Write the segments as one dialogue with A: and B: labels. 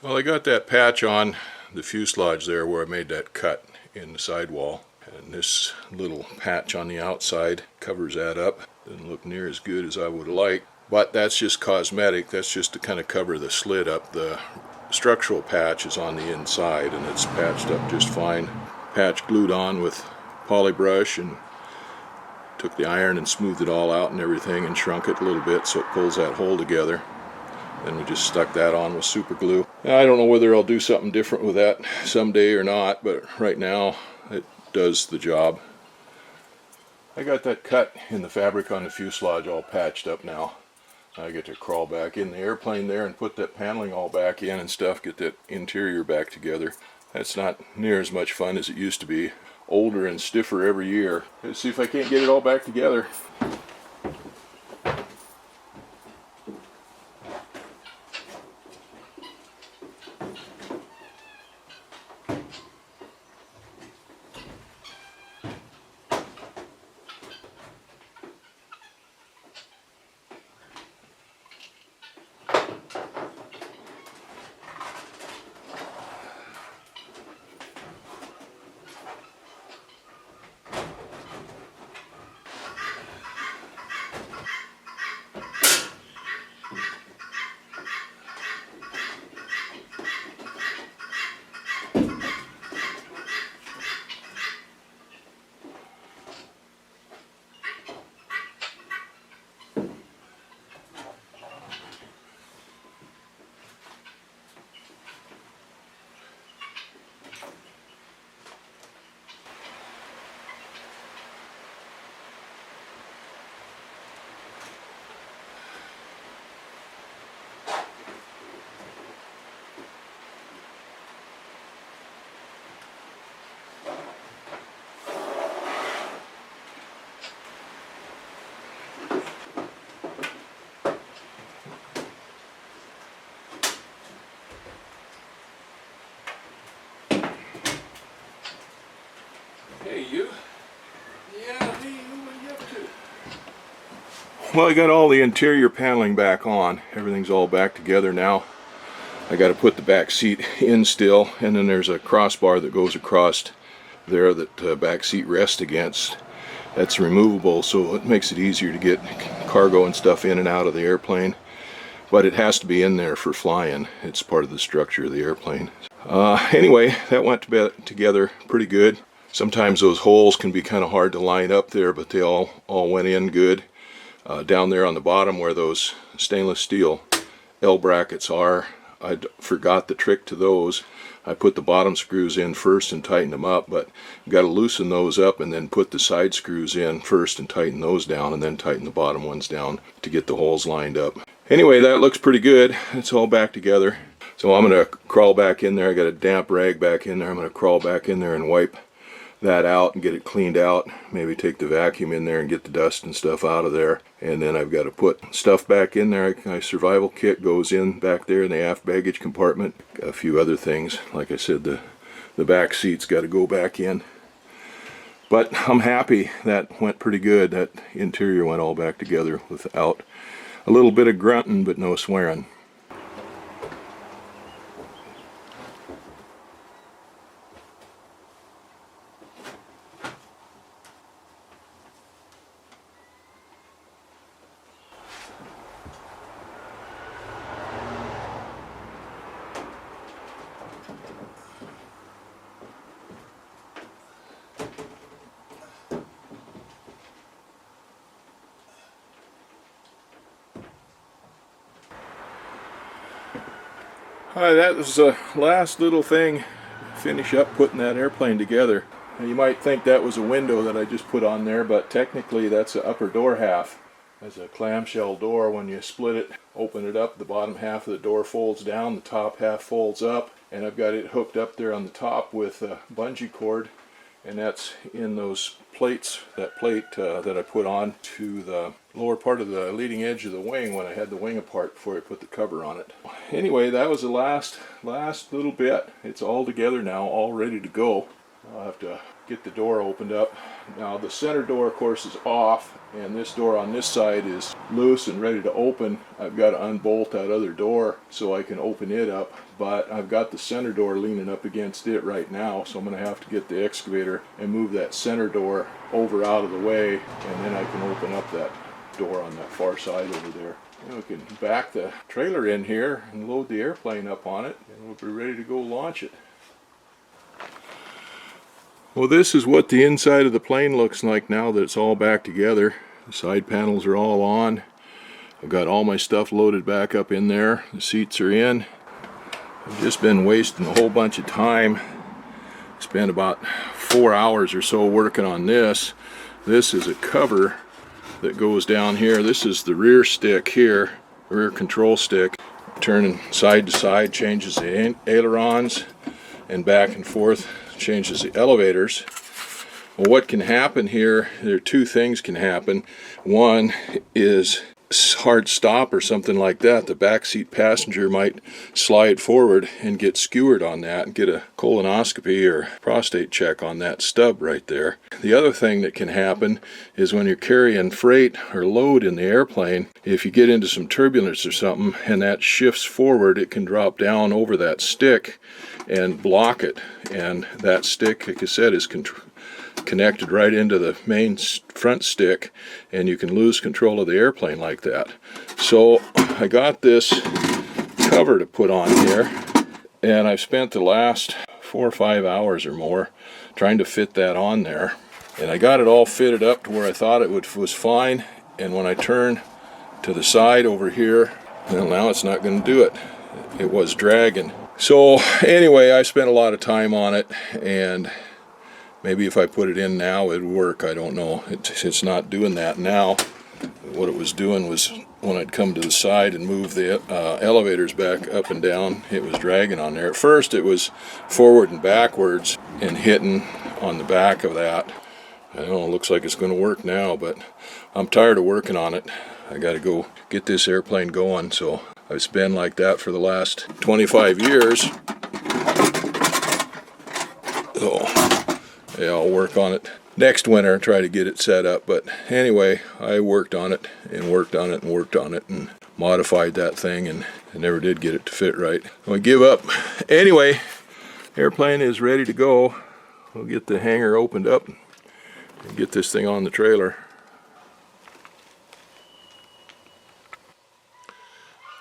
A: Well, I got that patch on the fuselage there where I made that cut in the sidewall, and this little patch on the outside covers that up. Doesn't look near as good as I would like, but that's just cosmetic. That's just to kind of cover the slit up. The structural patch is on the inside and it's patched up just fine. Patch glued on with poly brush, and took the iron and smoothed it all out and everything and shrunk it a little bit so it pulls that hole together. Then we just stuck that on with super glue. I don't know whether I'll do something different with that someday or not, but right now it does the job. I got that cut in the fabric on the fuselage all patched up now. I get to crawl back in the airplane there and put that paneling all back in and stuff, get that interior back together. That's not near as much fun as it used to be. Older and stiffer every year. Let's see if I can't get it all back together. Hey you. Yeah, hey you, what are you up to? Well, I got all the interior paneling back on. Everything's all back together now. I got to put the back seat in still, and then there's a crossbar that goes across there that back seat rests against. That's removable, so it makes it easier to get cargo and stuff in and out of the airplane. But it has to be in there for flying. It's part of the structure of the airplane. Anyway, that went together pretty good. Sometimes those holes can be kind of hard to line up there, but they all went in good. Down there on the bottom where those stainless steel L brackets are, I forgot the trick to those. I put the bottom screws in first and tightened them up, but you got to loosen those up and then put the side screws in first and tighten those down, and then tighten the bottom ones down to get the holes lined up. Anyway, that looks pretty good. It's all back together. So I'm going to crawl back in there. I got a damp rag back in there. I'm going to crawl back in there and wipe that out and get it cleaned out. Maybe take the vacuum in there and get the dust and stuff out of there. And then I've got to put stuff back in there. My survival kit goes in back there in the aft baggage compartment. A few other things. Like I said, the back seat's got to go back in. But I'm happy. That went pretty good. That interior went all back together without a little bit of grunting, but no swearing. Hi, that was the last little thing. Finish up putting that airplane together. Now, you might think that was a window that I just put on there, but technically that's the upper door half. There's a clamshell door. When you split it, open it up, the bottom half of the door folds down, the top half folds up, and I've got it hooked up there on the top with a bungee cord, and that's in those plates, that plate that I put on to the lower part of the leading edge of the wing when I had the wing apart before I put the cover on it. Anyway, that was the last little bit. It's all together now, all ready to go. I'll have to get the door opened up. Now the center door of course is off, and this door on this side is loose and ready to open. I've got to unbolt that other door so I can open it up, but I've got the center door leaning up against it right now, so I'm going to have to get the excavator and move that center door over out of the way, and then I can open up that door on that far side over there. And we can back the trailer in here and load the airplane up on it, and we'll be ready to go launch it. Well, this is what the inside of the plane looks like now that it's all back together. The side panels are all on. I've got all my stuff loaded back up in there. The seats are in. I've just been wasting a whole bunch of time. Spent about 4 hours or so working on this. This is a cover that goes down here. This is the rear stick here, rear control stick. Turning side to side changes the ailerons, and back and forth changes the elevators. Well, what can happen here, there are two things can happen. One is hard stop or something like that. The backseat passenger might slide forward and get skewered on that and get a colonoscopy or prostate check on that stub right there. The other thing that can happen is when you're carrying freight or load in the airplane, if you get into some turbulence or something and that shifts forward, it can drop down over that stick and block it, and that stick, like I said, is connected right into the main front stick, and you can lose control of the airplane like that. So I got this cover to put on here, and I've spent the last 4 or 5 hours or more trying to fit that on there, and I got it all fitted up to where I thought it was fine. And when I turn to the side over here, well, now it's not going to do it. It was dragging. So anyway, I spent a lot of time on it, and maybe if I put it in now it'd work. I don't know. It's not doing that now. What it was doing was when I'd come to the side and move the elevators back up and down, it was dragging on there. At first it was forward and backwards and hitting on the back of that. I don't know, it looks like it's going to work now, but I'm tired of working on it. I got to go get this airplane going, so I've been like that for the last 25 years. So yeah, I'll work on it next winter and try to get it set up. But anyway, I worked on it and worked on it and worked on it and modified that thing, and I never did get it to fit right. I give up. Anyway, airplane is ready to go. We'll get the hangar opened up and get this thing on the trailer.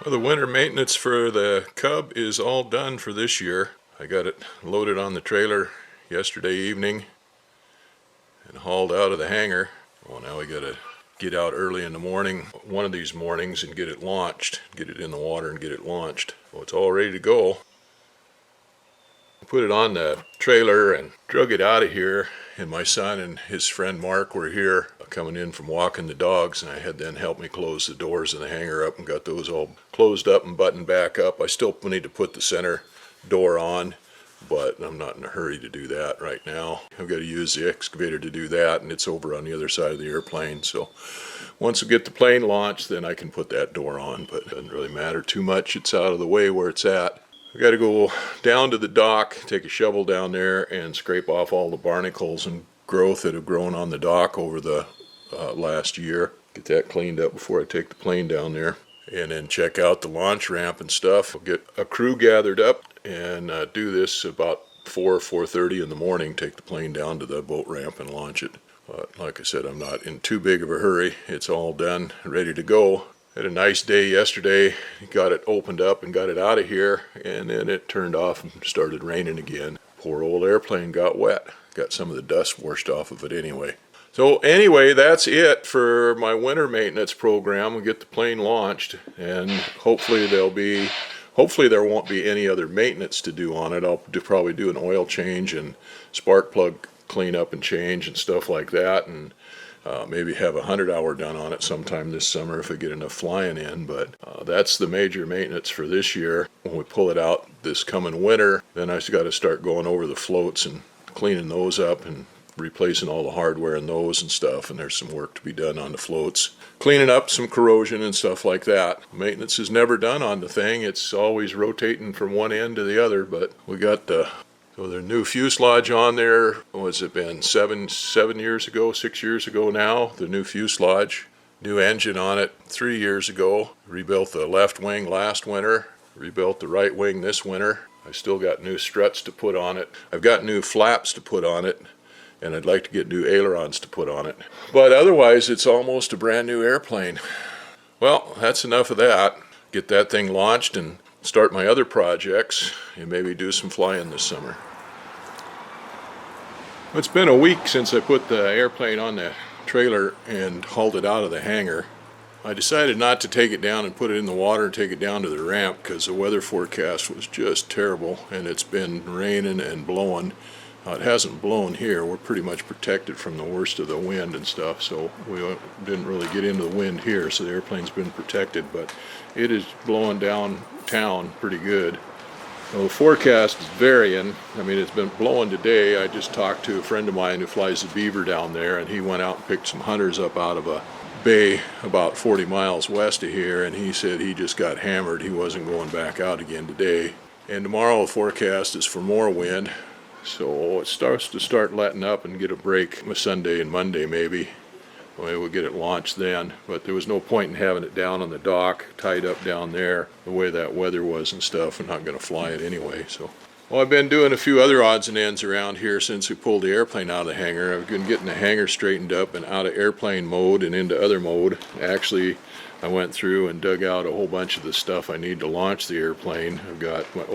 A: Well, the winter maintenance for the Cub is all done for this year. I got it loaded on the trailer yesterday evening and hauled out of the hangar. Well, now we got to get out early in the morning, one of these mornings, and get it launched, get it in the water and get it launched. Well, it's all ready to go. Put it on the trailer and drug it out of here, and my son and his friend Mark were here coming in from walking the dogs, and I had them help me close the doors in the hangar up and got those all closed up and buttoned back up. I still need to put the center door on, but I'm not in a hurry to do that right now. I've got to use the excavator to do that, and it's over on the other side of the airplane. So once we get the plane launched, then I can put that door on, but it doesn't really matter too much. It's out of the way where it's at. I got to go down to the dock, take a shovel down there and scrape off all the barnacles and growth that have grown on the dock over the last year. Get that cleaned up before I take the plane down there, and then check out the launch ramp and stuff. I'll get a crew gathered up and do this about 4:30 in the morning, take the plane down to the boat ramp and launch it. But like I said, I'm not in too big of a hurry. It's all done, ready to go. Had a nice day yesterday, got it opened up and got it out of here, and then it turned off and started raining again. Poor old airplane got wet. Got some of the dust washed off of it anyway. So anyway, that's it for my winter maintenance program. We'll get the plane launched, and hopefully there won't be any other maintenance to do on it. I'll probably do an oil change and spark plug cleanup and change and stuff like that, and maybe have a 100-hour done on it sometime this summer if I get enough flying in. But that's the major maintenance for this year. When we pull it out this coming winter, then I just got to start going over the floats and cleaning those up and replacing all the hardware in those and stuff, and there's some work to be done on the floats. Cleaning up some corrosion and stuff like that. Maintenance is never done on the thing. It's always rotating from one end to the other, but we got the So the new fuselage on there, what's it been, 7 years ago, 6 years ago now, the new fuselage. New engine on it 3 years ago. Rebuilt the left wing last winter. Rebuilt the right wing this winter. I still got new struts to put on it. I've got new flaps to put on it. And I'd like to get new ailerons to put on it. But otherwise, it's almost a brand new airplane. Well, that's enough of that. Get that thing launched and start my other projects and maybe do some flying this summer. It's been a week since I put the airplane on the trailer and hauled it out of the hangar. I decided not to take it down and put it in the water and take it down to the ramp because the weather forecast was just terrible and it's been raining and blowing. It hasn't blown here. We're pretty much protected from the worst of the wind and stuff, so we didn't really get into the wind here, so the airplane's been protected, but it is blowing downtown pretty good. Well, the forecast is varying. I mean, it's been blowing today. I just talked to a friend of mine who flies the Beaver down there, and he went out and picked some hunters up out of a bay about 40 miles west of here, and he said he just got hammered. He wasn't going back out again today. And tomorrow the forecast is for more wind. So it starts to letting up and get a break Sunday and Monday maybe. Maybe we'll get it launched then. But there was no point in having it down on the dock, tied up down there, the way that weather was and stuff. I'm not going to fly it anyway. So, well, I've been doing a few other odds and ends around here since we pulled the airplane out of the hangar. I've been getting the hangar straightened up and out of airplane mode and into other mode. Actually, I went through and dug out a whole bunch of the stuff I need to launch the airplane. I've got my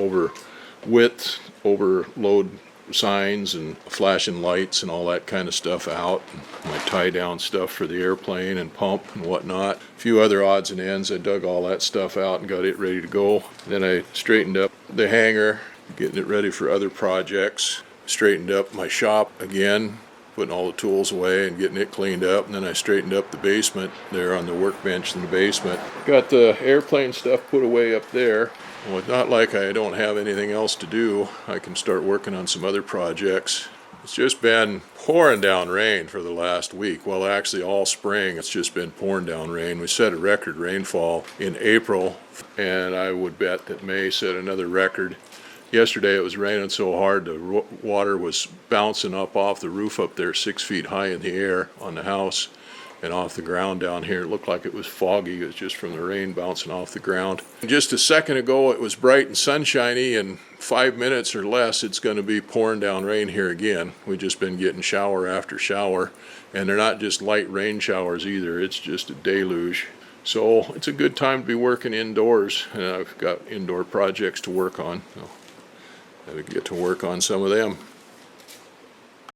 A: overload signs and flashing lights and all that kind of stuff out. My tie down stuff for the airplane and pump and whatnot. A few other odds and ends. I dug all that stuff out and got it ready to go. Then I straightened up the hangar, getting it ready for other projects. Straightened up my shop again, putting all the tools away and getting it cleaned up. And then I straightened up the basement there on the workbench in the basement. Got the airplane stuff put away up there. Well, it's not like I don't have anything else to do. I can start working on some other projects. It's just been pouring down rain for the last week. Well, actually all spring it's just been pouring down rain. We set a record rainfall in April, and I would bet that May set another record. Yesterday it was raining so hard the water was bouncing up off the roof up there 6 feet high in the air on the house. And off the ground down here, it looked like it was foggy. It was just from the rain bouncing off the ground. Just a second ago, it was bright and sunshiny. In 5 minutes or less, it's going to be pouring down rain here again. We've just been getting shower after shower. And they're not just light rain showers either. It's just a deluge. So it's a good time to be working indoors. And I've got indoor projects to work on. So I get to work on some of them.